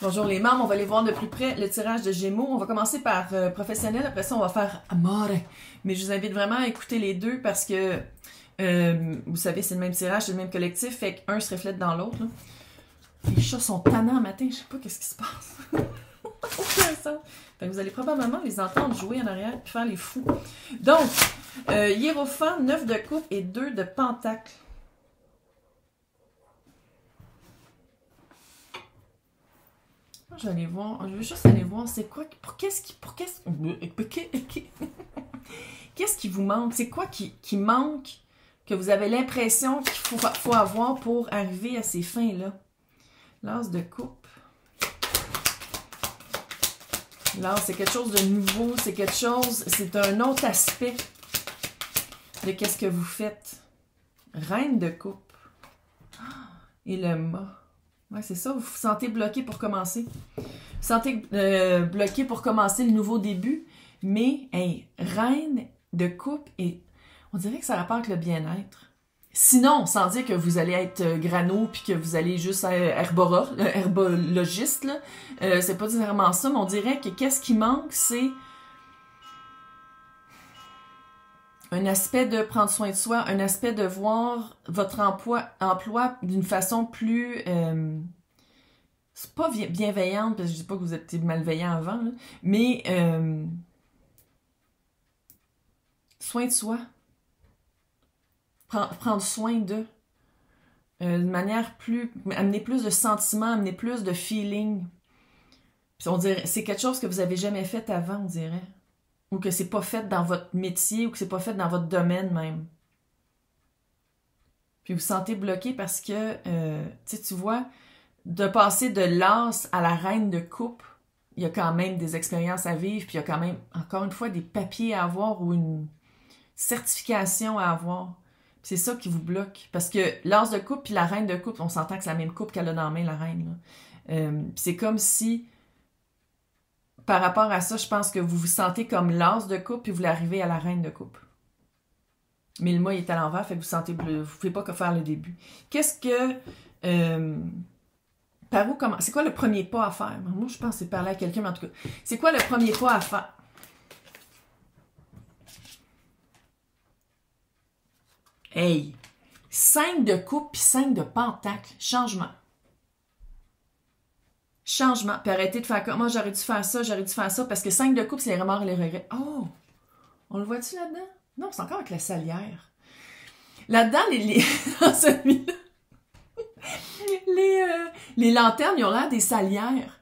Bonjour les membres, on va aller voir de plus près le tirage de Gémeaux. On va commencer par professionnel, après ça on va faire Amore. Mais je vous invite vraiment à écouter les deux parce que, vous savez, c'est le même tirage, c'est le même collectif, fait qu'un se reflète dans l'autre. Les chats sont tannants matin, je sais pas qu'est-ce qui se passe. Aucun sens. Fait que vous allez probablement les entendre jouer en arrière et faire les fous. Donc, Hiérophant, 9 de coupe et 2 de pentacle. Je vais aller voir, je veux juste aller voir c'est quoi, qu'est-ce qui vous manque, c'est quoi qui manque, que vous avez l'impression qu'il faut avoir pour arriver à ces fins-là. L'as de coupe. L'as, c'est quelque chose de nouveau, c'est quelque chose, c'est un autre aspect de qu'est-ce que vous faites. Reine de coupe. Et le mât. Ouais, c'est ça, vous vous sentez bloqué pour commencer. Vous vous sentez bloqué pour commencer le nouveau début, mais, hey, reine de coupe, et on dirait que ça rapporte le bien-être. Sinon, sans dire que vous allez être grano, puis que vous allez juste être herbologiste, là, c'est pas nécessairement ça, mais on dirait que qu'est-ce qui manque, c'est un aspect de prendre soin de soi, un aspect de voir votre emploi d'une façon plus... c'est pas bienveillante, parce que je dis pas que vous êtes malveillant avant, là, mais soin de soi. Prendre soin d'eux. De manière plus... Amener plus de sentiments, amener plus de feeling. Puis on dirait, c'est quelque chose que vous avez jamais fait avant, on dirait. Ou que c'est pas fait dans votre métier, ou que c'est pas fait dans votre domaine même. Puis vous vous sentez bloqué parce que, tu vois, de passer de l'as à la reine de coupe, il y a quand même des expériences à vivre, puis il y a quand même, encore une fois, des papiers à avoir ou une certification à avoir. C'est ça qui vous bloque. Parce que l'as de coupe puis la reine de coupe, on s'entend que c'est la même coupe qu'elle a dans la main, la reine. C'est comme si... Par rapport à ça, je pense que vous vous sentez comme l'as de coupe puis vous voulez arriver à la reine de coupe. Mais le mât est à l'envers, fait que vous sentez bleu. Vous ne pouvez pas que faire le début. Qu'est-ce que... par où comment... C'est quoi le premier pas à faire? Moi, je pense que c'est parler à quelqu'un, mais en tout cas, c'est quoi le premier pas à faire? Hey! 5 de coupe puis 5 de pentacle. Changement. Changement. Puis arrêtez de faire comme moi, j'aurais dû faire ça, parce que 5 de coupe, c'est les remords et les regrets. Oh! On le voit-tu là-dedans? Non, c'est encore avec la salière. Là-dedans, dans celui-là, les lanternes, ils ont l'air des salières.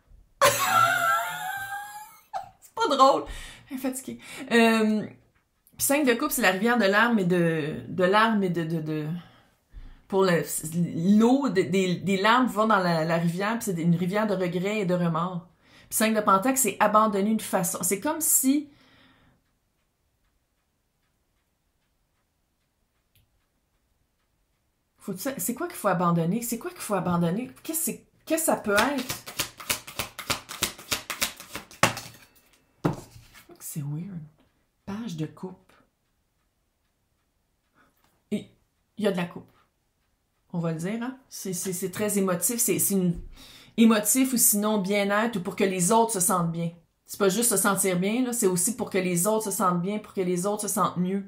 C'est pas drôle. Elle est fatiguée. Puis 5 de coupe, c'est la rivière de larmes et de larmes et de pour l'eau des larmes vont dans la rivière, puis c'est une rivière de regrets et de remords. Puis 5 de pentacle, c'est abandonner une façon. C'est comme si... C'est quoi qu'il faut abandonner? C'est quoi qu'il faut abandonner? Qu'est-ce que ça peut être? C'est weird. Page de coupe. Et il y a de la coupe. On va le dire, hein? C'est très émotif. C'est émotif ou sinon bien-être ou pour que les autres se sentent bien. C'est pas juste se sentir bien, là. C'est aussi pour que les autres se sentent bien, pour que les autres se sentent mieux.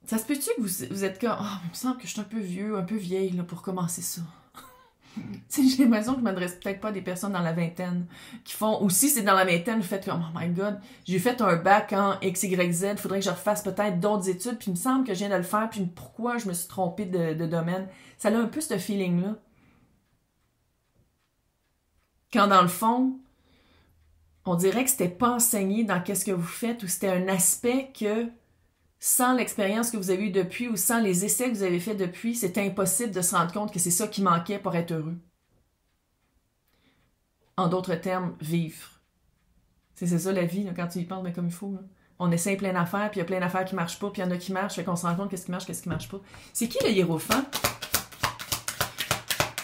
Ça se peut-tu que vous êtes comme... Ah, il me semble que je suis un peu vieux, un peu vieille là, pour commencer ça. J'ai l'impression que je m'adresse peut-être pas à des personnes dans la vingtaine qui font... Ou si c'est dans la vingtaine, vous faites comme... Oh my God, j'ai fait un bac en XYZ, il faudrait que je refasse peut-être d'autres études, puis il me semble que je viens de le faire, puis pourquoi je me suis trompée de domaine. Ça a un peu ce feeling-là. Quand dans le fond, on dirait que c'était pas enseigné dans qu'est-ce que vous faites, ou c'était un aspect que... Sans l'expérience que vous avez eue depuis ou sans les essais que vous avez faits depuis, c'est impossible de se rendre compte que c'est ça qui manquait pour être heureux. En d'autres termes, vivre. C'est ça la vie, là, quand tu y penses, mais comme il faut. Là. On essaie plein d'affaires, puis il y a plein d'affaires qui marchent pas, puis il y en a qui marchent, fait qu'on se rend compte qu'est-ce qui marche pas. C'est qui le hiérophant?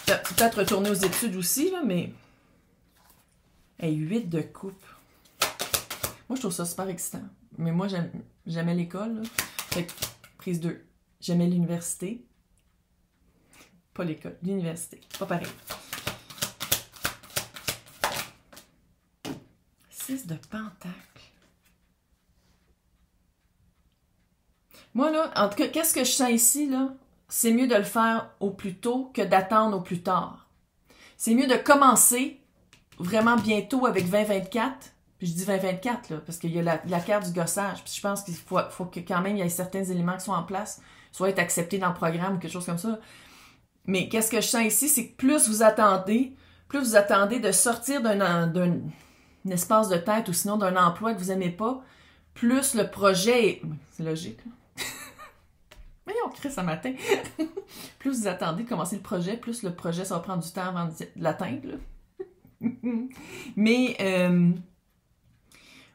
Peut-être retourner aux études aussi, là, mais... Hey, 8 de coupe. Moi, je trouve ça super excitant. Mais moi, j'aimais l'école. Fait que, prise 2. J'aimais l'université. Pas l'école, l'université. Pas pareil. 6 de Pentacle. Moi, là, en tout cas, qu'est-ce que je sens ici, là? C'est mieux de le faire au plus tôt que d'attendre au plus tard. C'est mieux de commencer vraiment bientôt avec 2024. Puis je dis 2024, là, parce qu'il y a la carte du gossage. Puis je pense qu'il faut que quand même il y ait certains éléments qui soient en place, soit être acceptés dans le programme ou quelque chose comme ça. Mais qu'est-ce que je sens ici, c'est que plus vous attendez de sortir d'un espace de tête ou sinon d'un emploi que vous n'aimez pas, plus le projet est... C'est logique, là. Voyons, Chris, ce matin. Plus vous attendez de commencer le projet, plus le projet, ça va prendre du temps avant de l'atteindre. Mais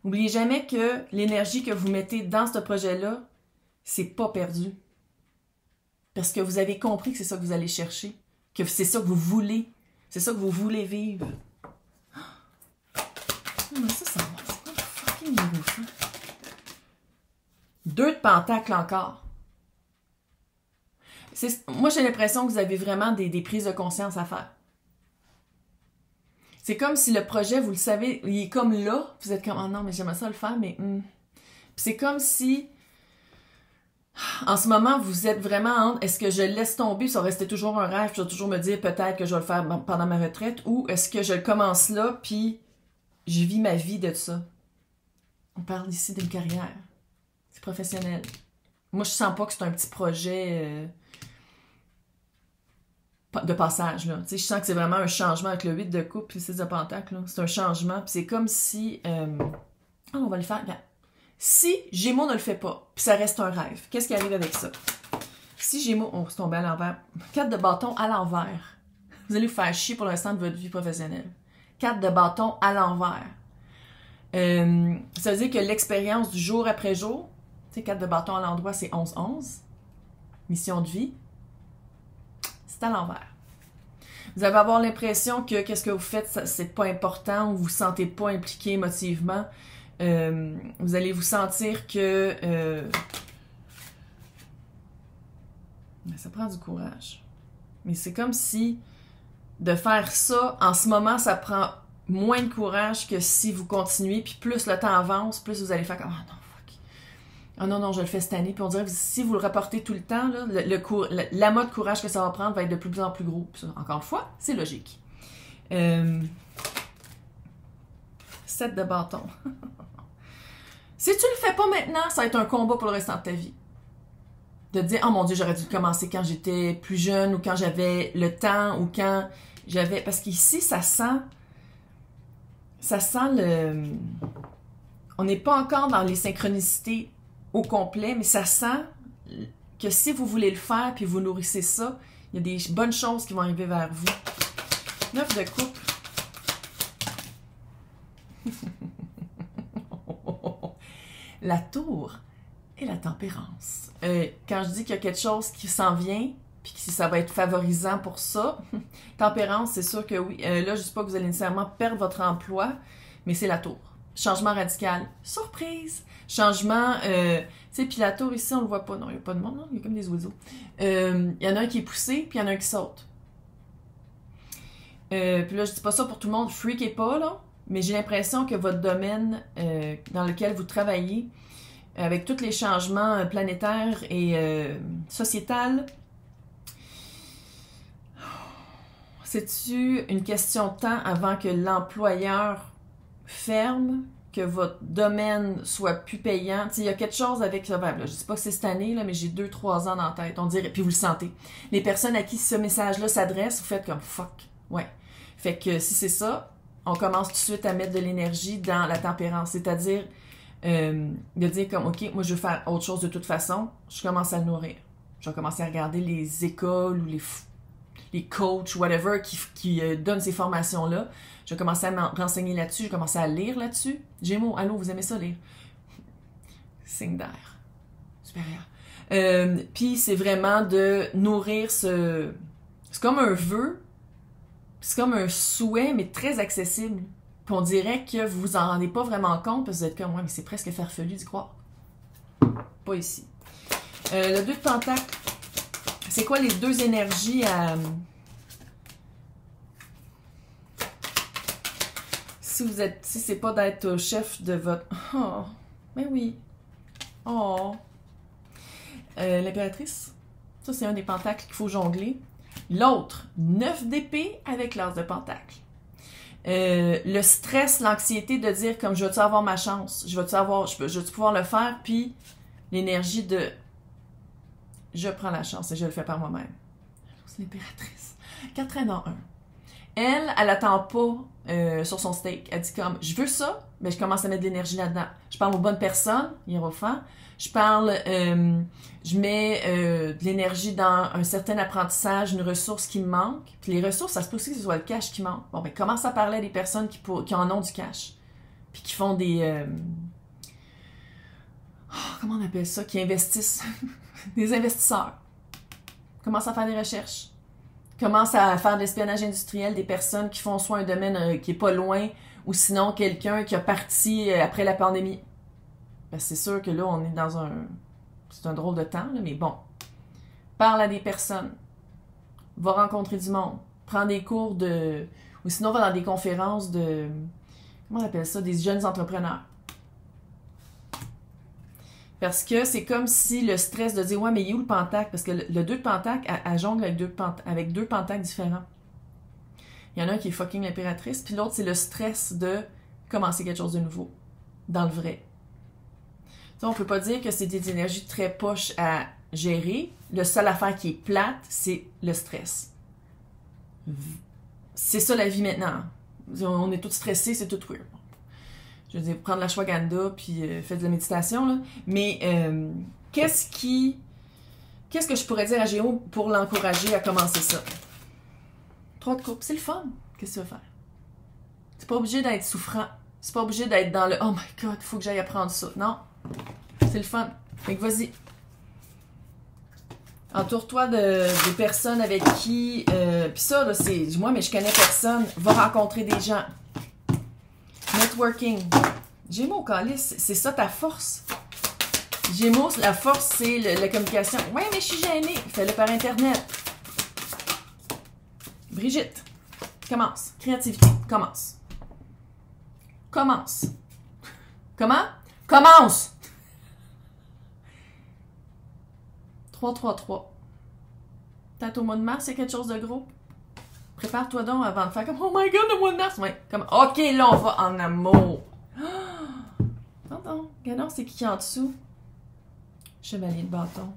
n'oubliez jamais que l'énergie que vous mettez dans ce projet-là, c'est pas perdu. Parce que vous avez compris que c'est ça que vous allez chercher. Que c'est ça que vous voulez. C'est ça que vous voulez vivre. Oh, mais ça va. C'est quoi le fucking niveau, ça? 2 de Pentacle encore. Moi, j'ai l'impression que vous avez vraiment des prises de conscience à faire. C'est comme si le projet, vous le savez, il est comme là. Vous êtes comme, oh non, mais j'aimerais ça le faire, mais... C'est comme si, en ce moment, vous êtes vraiment entre, est-ce que je laisse tomber, ça va rester toujours un rêve, puis je vais toujours me dire peut-être que je vais le faire pendant ma retraite, ou est-ce que je le commence là, puis je vis ma vie de ça. On parle ici d'une carrière. C'est professionnel. Moi, je sens pas que c'est un petit projet... de passage, là. Tu sais, je sens que c'est vraiment un changement avec le 8 de coupe et le 6 de pentacle, là. C'est un changement, puis c'est comme si... on va le faire. Bien. Si Gémeaux ne le fait pas, puis ça reste un rêve, qu'est-ce qui arrive avec ça? Si Gémeaux... On se tombe à l'envers. 4 de bâton à l'envers. Vous allez vous faire chier pour l'instant de votre vie professionnelle. 4 de bâton à l'envers. Ça veut dire que l'expérience du jour après jour, tu sais, 4 de bâton à l'endroit, c'est 11-11. Mission de vie. C'est à l'envers. Vous allez avoir l'impression que qu'est-ce que vous faites, c'est pas important ou vous vous sentez pas impliqué émotivement. Vous allez vous sentir que ça prend du courage. Mais c'est comme si de faire ça, en ce moment, ça prend moins de courage que si vous continuez, puis plus le temps avance, plus vous allez faire comme « Ah non, fuck! Ah non, je le fais cette année. » Puis on dirait que si vous le reportez tout le temps, là, l'amas de courage que ça va prendre va être de plus en plus gros. Puis ça, encore une fois, c'est logique. 7 de bâton. Si tu le fais pas maintenant, ça va être un combat pour le restant de ta vie. De te dire, oh mon Dieu, j'aurais dû commencer quand j'étais plus jeune ou quand j'avais le temps ou quand j'avais... Parce qu'ici, ça sent le... On n'est pas encore dans les synchronicités au complet, mais ça sent que si vous voulez le faire puis vous nourrissez ça, il y a des bonnes choses qui vont arriver vers vous. 9 de coupe. La tour et la tempérance. Quand je dis qu'il y a quelque chose qui s'en vient, puis que ça va être favorisant pour ça, tempérance, c'est sûr que oui. Là, je ne dis pas que vous allez nécessairement perdre votre emploi, mais c'est la tour. Changement radical. Surprise! Changement, tu sais, puis la tour ici, on le voit pas. Non, il n'y a pas de monde, non? Il y a comme des oiseaux. Il y en a un qui est poussé, puis il y en a un qui saute. Puis là, je dis pas ça pour tout le monde, freakez pas, là, mais j'ai l'impression que votre domaine dans lequel vous travaillez, avec tous les changements planétaires et sociétals, c'est-tu une question de temps avant que l'employeur ferme, que votre domaine soit plus payant? Il y a quelque chose avec ça. Ben, là, je ne dis pas que c'est cette année, là, mais j'ai 2-3 ans dans la tête. On dirait, puis vous le sentez. Les personnes à qui ce message-là s'adresse, vous faites comme fuck. Ouais. Fait que si c'est ça, on commence tout de suite à mettre de l'énergie dans la tempérance. C'est-à-dire de dire comme, OK, moi je veux faire autre chose de toute façon, je commence à le nourrir. Je vais commencer à regarder les écoles ou les coachs, whatever, qui donnent ces formations-là. Je vais commencer à me renseigner là-dessus, je vais commencer à lire là-dessus. Gémeaux, allô, vous aimez ça lire? Signe d'air. Supérieur. Puis c'est vraiment de nourrir ce... C'est comme un vœu, c'est comme un souhait, mais très accessible. Puis on dirait que vous vous en rendez pas vraiment compte, parce que vous êtes comme, ouais, mais c'est presque farfelu d'y croire. Pas ici. Le 2 de pentacle. C'est quoi les deux énergies à... Si c'est pas d'être chef de votre... Oh, mais oui. Oh. L'impératrice. Ça, c'est un des pentacles qu'il faut jongler. L'autre, 9 d'épée avec l'as de pentacle. Le stress, l'anxiété de dire comme je vais-tu avoir ma chance, je vais-tu pouvoir le faire, puis l'énergie de je prends la chance et je le fais par moi-même. C'est l'impératrice. 4 traits dans un. Elle attend pas sur son steak. Elle dit comme je veux ça, mais je commence à mettre de l'énergie là-dedans. Je parle aux bonnes personnes, hiérophant. Je mets de l'énergie dans un certain apprentissage, une ressource qui me manque. Puis les ressources, ça se peut aussi que ce soit le cash qui manque. Bon, ben commence à parler à des personnes qui en ont du cash. Puis qui font des... comment on appelle ça? Qui investissent. Des investisseurs. Commence à faire des recherches. Commence à faire de l'espionnage industriel des personnes qui font soit un domaine qui est pas loin, ou sinon quelqu'un qui a parti après la pandémie. Ben, c'est sûr que là, on est dans un... C'est un drôle de temps, là, mais bon. Parle à des personnes. Va rencontrer du monde. Prends des cours de... Ou sinon, va dans des conférences de... Comment on appelle ça? Des jeunes entrepreneurs. Parce que c'est comme si le stress de dire « Ouais, mais il est où le pentacle? » Parce que le 2 de pentacle, elle jongle avec deux pentacles différents. Il y en a un qui est fucking l'impératrice, puis l'autre, c'est le stress de commencer quelque chose de nouveau. Dans le vrai. T'sais, on peut pas dire que c'est des énergies très poches à gérer. Le seul affaire qui est plate, c'est le stress. C'est ça la vie maintenant. On est tous stressés, c'est tout weird. Je veux dire, prendre la ashwagandha puis faire de la méditation, là. Mais qu'est-ce que je pourrais dire à Géo pour l'encourager à commencer ça? 3 de coupe, c'est le fun. Qu'est-ce que tu veux faire? C'est pas obligé d'être souffrant. C'est pas obligé d'être dans le « Oh my God, il faut que j'aille apprendre ça ». Non, c'est le fun. Fait que vas-y. Entoure-toi de personnes avec qui... Puis ça, là, c'est... Moi, mais je connais personne. Va rencontrer des gens. Networking. Gémeaux, calice, c'est ça ta force. Gémeaux, la force, c'est la communication. Ouais, mais je suis gênée. Fais-le par Internet. Brigitte, commence. Créativité, commence. Commence. Comment? Commence! 3-3-3. Peut-être au mois de mars, il y a quelque chose de gros. Prépare-toi donc avant de faire comme « Oh my God, le mois de mars! » Ouais, comme « OK, là, on va en amour. » Attends, regardons, c'est qui en dessous? Chevalier de bâton.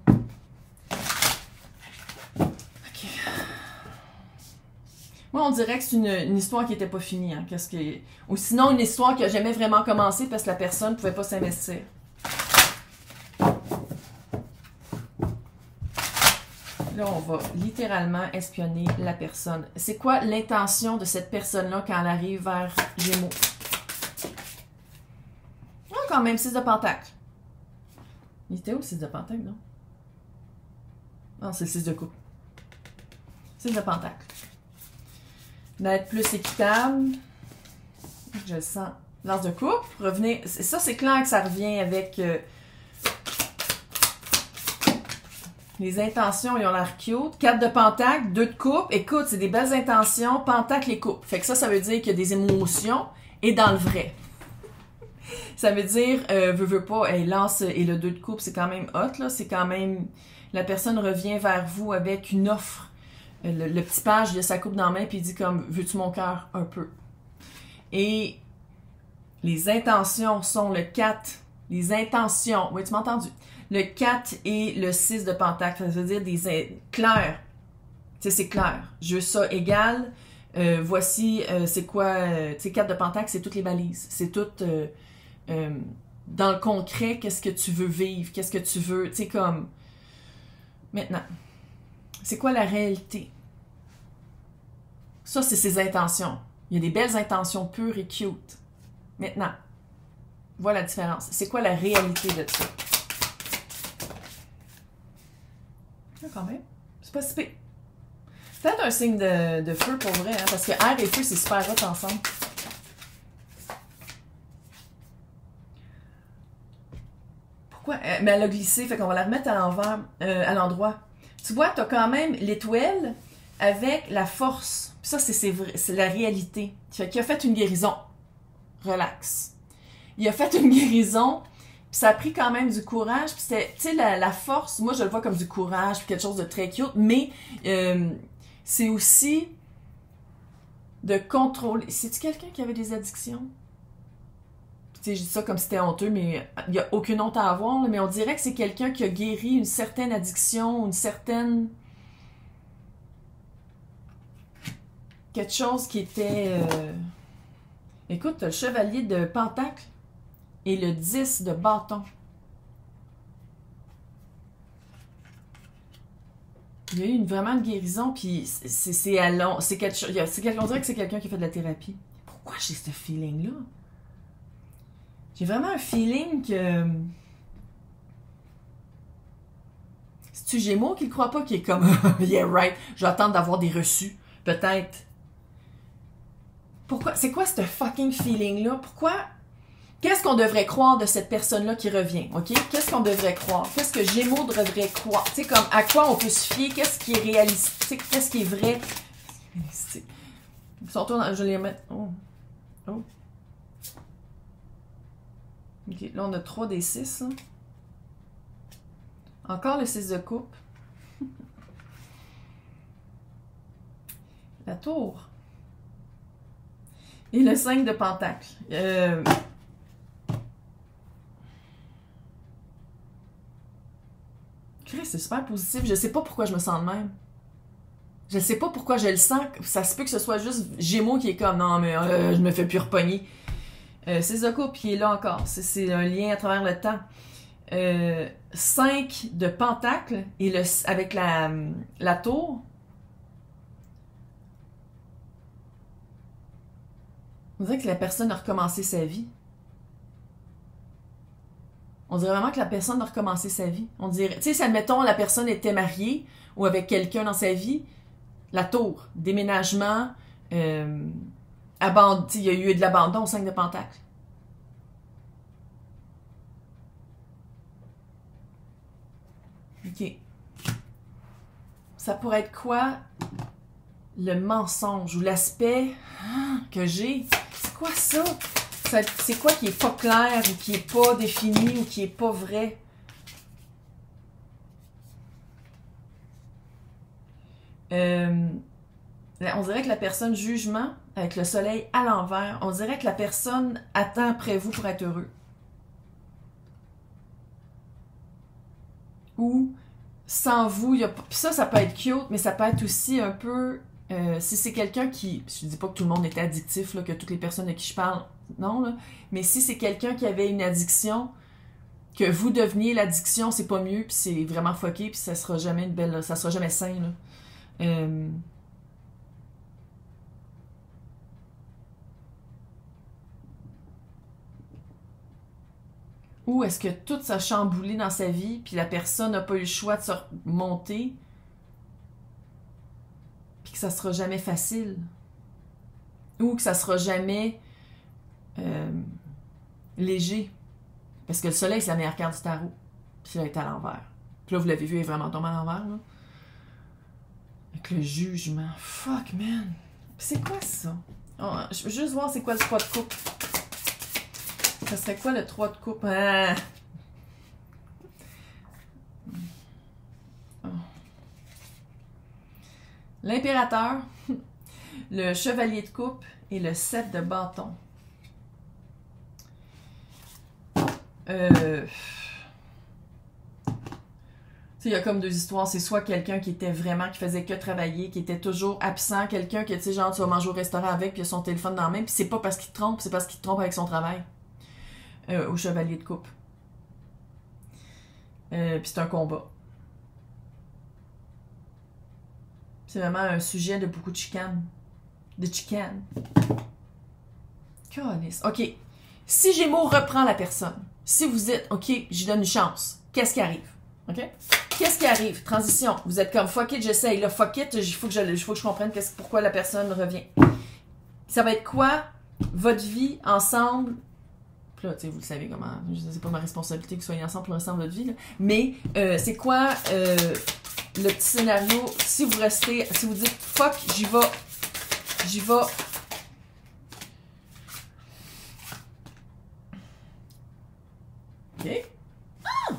OK. Moi, on dirait que c'est une histoire qui n'était pas finie. Hein, ou sinon, une histoire qui n'a jamais vraiment commencé parce que la personne ne pouvait pas s'investir. Là, on va littéralement espionner la personne. C'est quoi l'intention de cette personne-là quand elle arrive vers Gémeaux? Oh, quand même, 6 de pentacle. Il était où le 6 de pentacle, non? Non, c'est le 6 de coupe. 6 de pentacle. D'être plus équitable. Je le sens. L'as de coupe. Revenez. Ça, c'est clair que ça revient avec... les intentions, ils ont l'air cute. 4 de pentacle, 2 de coupe. Écoute, c'est des belles intentions. Pentacle et coupe. Fait que ça veut dire qu'il y a des émotions et dans le vrai. Ça veut dire, veux pas, hey, lance et le 2 de coupe, c'est quand même hot, là. C'est quand même... La personne revient vers vous avec une offre. Le petit page, il a sa coupe dans la main puis il dit comme, veux-tu mon cœur? Un peu. Et les intentions sont le 4. Les intentions, oui, tu m'as entendu. Le 4 et le 6 de pentacle, ça veut dire des clairs. Tu sais, c'est clair. Je veux ça égal. Voici, c'est quoi, tu sais, 4 de pentacle, c'est toutes les balises. C'est tout dans le concret, qu'est-ce que tu veux vivre, qu'est-ce que tu veux, tu sais, comme... Maintenant, c'est quoi la réalité? Ça, c'est ses intentions. Il y a des belles intentions pures et cute. Maintenant, voilà la différence. C'est quoi la réalité de ça? Quand même. C'est pas si pire. Peut-être un signe de feu pour vrai, hein, parce que air et feu, c'est super hot ensemble. Pourquoi? Mais elle a glissé, fait qu'on va la remettre à l'envers, à l'endroit. Tu vois, tu as quand même l'étoile avec la force. Puis ça, c'est la réalité. Fait qu'il a fait une guérison. Relax. Il a fait une guérison, puis ça a pris quand même du courage. Puis c'était, tu sais, la force, moi je le vois comme du courage, puis quelque chose de très cute, mais c'est aussi de contrôler. C'est-tu quelqu'un qui avait des addictions? Tu sais, je dis ça comme si c'était honteux, mais il n'y a aucune honte à avoir, là, mais on dirait que c'est quelqu'un qui a guéri une certaine addiction, une certaine... quelque chose qui était... Écoute, t'as le chevalier de pentacle et le 10 de bâton. Il y a eu vraiment une guérison, puis c'est à long... C'est quelque chose... On dirait que c'est quelqu'un qui fait de la thérapie. Pourquoi j'ai ce feeling-là? J'ai vraiment un feeling que... C'est-tu Gémeaux qui le croit pas, qui est comme... Yeah, right, je vais attendre d'avoir des reçus. Peut-être. Pourquoi? C'est quoi ce fucking feeling-là? Pourquoi? Qu'est-ce qu'on devrait croire de cette personne-là qui revient? OK? Qu'est-ce qu'on devrait croire? Qu'est-ce que Gémeaux devrait croire? Tu sais, comme à quoi on peut se fier? Qu'est-ce qui est réalistique? Qu'est-ce qui est vrai? Surtout, je vais les mettre... Oh. Oh. OK, là, on a 3 des 6. Là. Encore le 6 de coupe. La tour. Et le 5 de pentacle. C'est super positif. Je sais pas pourquoi je me sens de même. Je sais pas pourquoi je le sens. Ça se peut que ce soit juste Gémeaux qui est comme non, mais je me fais plus repogner. C'est de coupe qui est là encore. C'est un lien à travers le temps. 5 de pentacle et avec la tour. On dirait que la personne a recommencé sa vie. On dirait vraiment que la personne a recommencé sa vie. On dirait, tu sais, si admettons la personne était mariée ou avec quelqu'un dans sa vie, la tour, déménagement, il y a eu de l'abandon au 5 de pentacle. OK. Ça pourrait être quoi le mensonge ou l'aspect que j'ai? C'est quoi ça? C'est quoi qui est pas clair ou qui est pas défini ou qui est pas vrai? On dirait que la personne jugement, avec le soleil à l'envers, on dirait que la personne attend après vous pour être heureux. Ou sans vous, il y a pas... Puis ça peut être cute, mais ça peut être aussi un peu... si c'est quelqu'un qui... Je dis pas que tout le monde est addictif, là, que toutes les personnes de qui je parle, non, là. Mais si c'est quelqu'un qui avait une addiction, que vous deveniez l'addiction, c'est pas mieux, puis c'est vraiment fucké, puis ça sera jamais une belle... Ça sera jamais sain, là. Ou est-ce que tout s'est chamboulé dans sa vie, puis la personne n'a pas eu le choix de se remonter, puis que ça sera jamais facile. Ou que ça sera jamais léger. Parce que le soleil, c'est la meilleure carte du tarot. Puis là, il est à l'envers. Puis là, vous l'avez vu, il est vraiment tombé à l'envers, là. Avec le jugement. Fuck, man. C'est quoi ça? Oh, je veux juste voir c'est quoi le 3 de coupe. Ça serait quoi le 3 de coupe? Ah. Oh. L'impérateur, le chevalier de coupe et le 7 de bâton. Il y a comme 2 histoires. C'est soit quelqu'un qui était vraiment, qui faisait que travailler, qui était toujours absent, quelqu'un que, tu sais, genre, tu vas manger au restaurant avec, puis il a son téléphone dans la main, puis c'est pas parce qu'il te trompe, c'est parce qu'il te trompe avec son travail. Au chevalier de coupe. Puis c'est un combat. C'est vraiment un sujet de beaucoup de chicanes. De chicanes. Calice. OK. Si Gémeaux reprend la personne, si vous êtes, OK, j'y donne une chance, qu'est-ce qui arrive? OK? Qu'est-ce qui arrive? Transition. Vous êtes comme, fuck it, j'essaye. Là, fuck it, il faut que je comprenne pourquoi la personne revient. Ça va être quoi? Votre vie ensemble. Puis là, tu sais, vous le savez comment. C'est pas ma responsabilité que vous soyez ensemble pour le restant de votre vie. Là. Mais c'est quoi le petit scénario, si vous restez, si vous dites fuck, j'y vais. Ok. Ah!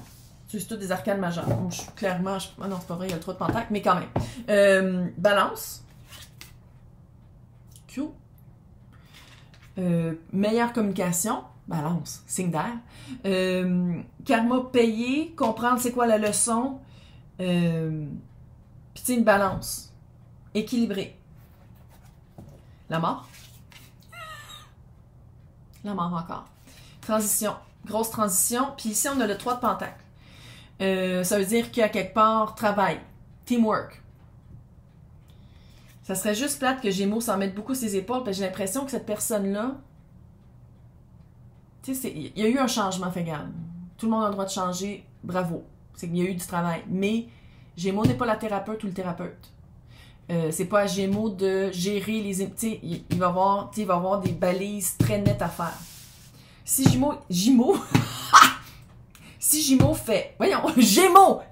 C'est tout des arcanes majeures. Je suis clairement. Ah non, c'est pas vrai, il y a le 3 de pentacle, mais quand même. Balance. Q. Meilleure communication. Balance. Signe d'air. Karma payé. Comprendre c'est quoi la leçon. Puis tu sais, une balance. Équilibrée. La mort. La mort encore. Transition. Grosse transition. Puis ici, on a le 3 de pentacle. Ça veut dire qu'à quelque part, travail. Teamwork. Ça serait juste plate que Gémeaux s'en mette beaucoup ses épaules, parce que j'ai l'impression que cette personne-là, tu sais, il y a eu un changement, fait garde. Tout le monde a le droit de changer, bravo. C'est qu'il y a eu du travail. Mais Gémeaux n'est pas la thérapeute ou le thérapeute. C'est pas à Gémeaux de gérer les... Tu sais, il va y avoir des balises très nettes à faire. Si Gémeaux... Si Gémeaux fait... Voyons, Gémeaux!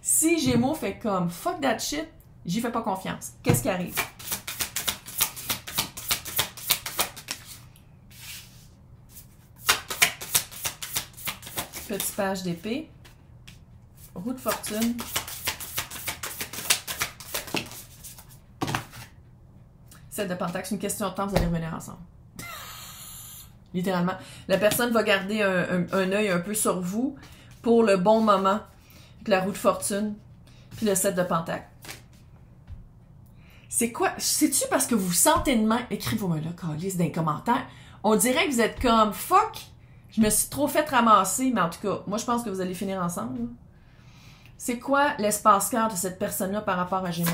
Si Gémeaux fait comme fuck that shit, j'y fais pas confiance. Qu'est-ce qui arrive? Petit page d'épée. Roue de fortune. Sept de pentacle. C'est une question de temps, vous allez revenir ensemble. Littéralement. La personne va garder un œil un peu sur vous pour le bon moment. Avec la roue de fortune. Puis le 7 de pentacle. C'est quoi? C'est-tu parce que vous vous sentez de même? Écrivez-moi là, câlisse, dans les commentaires. On dirait que vous êtes comme fuck. Je me suis trop fait ramasser. Mais en tout cas, moi je pense que vous allez finir ensemble. C'est quoi l'espace-cœur de cette personne-là par rapport à Gémeaux?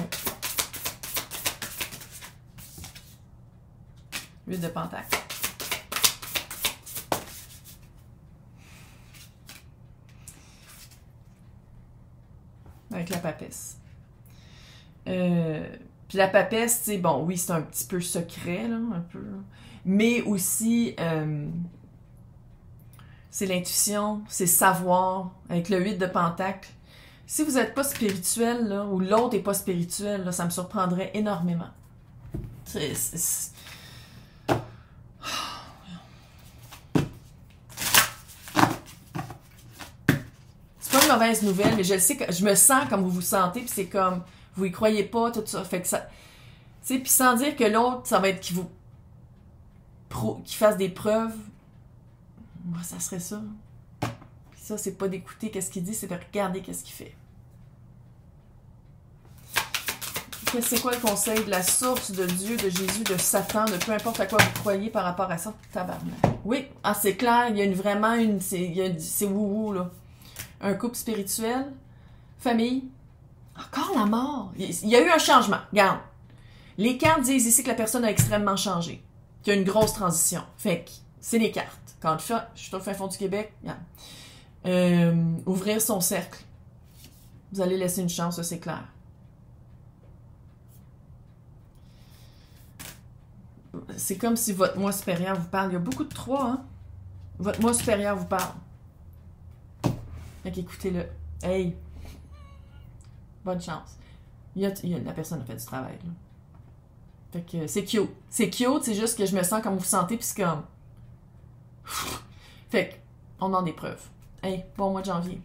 8 de pentacle. Avec la papesse. Puis la papesse, tu sais, bon, oui, c'est un petit peu secret, là, un peu. Mais aussi, c'est l'intuition, c'est savoir, avec le 8 de pentacle. Si vous n'êtes pas spirituel, là, ou l'autre n'est pas spirituel, là, ça me surprendrait énormément. C'est pas une mauvaise nouvelle, mais je sais que je me sens comme vous vous sentez, puis c'est comme, vous y croyez pas, tout ça. Fait que ça. Tu sais, puis sans dire que l'autre, ça va être qui fasse des preuves. Moi, ça serait ça. Puis ça, c'est pas d'écouter qu'est-ce qu'il dit, c'est de regarder qu'est-ce qu'il fait. C'est quoi le conseil de la source, de Dieu, de Jésus, de Satan, de peu importe à quoi vous croyez par rapport à ça? Tabarnak. Oui, ah, c'est clair, il y a vraiment une... C'est wouhou, là. Un couple spirituel, famille. Encore la mort. Il y a eu un changement. Regarde. Les cartes disent ici que la personne a extrêmement changé. Qu'il y a une grosse transition. Fait que c'est les cartes. Quand je suis au fin fond du Québec, regarde. Ouvrir son cercle. Vous allez laisser une chance, ça c'est clair. C'est comme si votre moi supérieur vous parle. Il y a beaucoup de 3, hein? Votre moi supérieur vous parle. Fait qu'écoutez-le. Hey! Bonne chance. La personne a fait du travail, là. Fait que c'est cute. C'est cute, c'est juste que je me sens comme vous vous sentez, puis c'est comme... Fait qu'on en a des preuves. Hey, bon mois de janvier.